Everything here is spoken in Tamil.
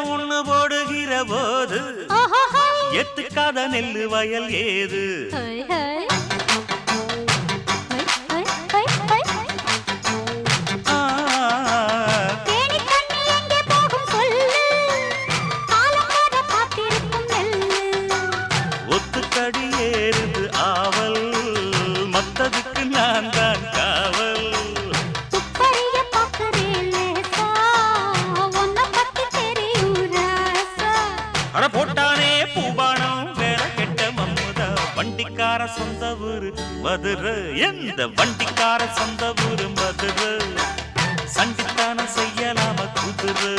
ஏத்த ஒண்ணு போடுகிற போது எத்துக்காத நெல்லு வயல் ஏது ஒத்துக்கடி ஏறுது ஆவல் மத்ததுக்கு நான் தான் காவல் அட போட்டானே பூபானம் வேற கெட்ட மம்முதா வண்டிக்கார சொந்த ஊரு மதுரை எந்த வண்டிக்கார சொந்த ஊரு மதுரை சண்டித்தானம் செய்யலாம குதிரை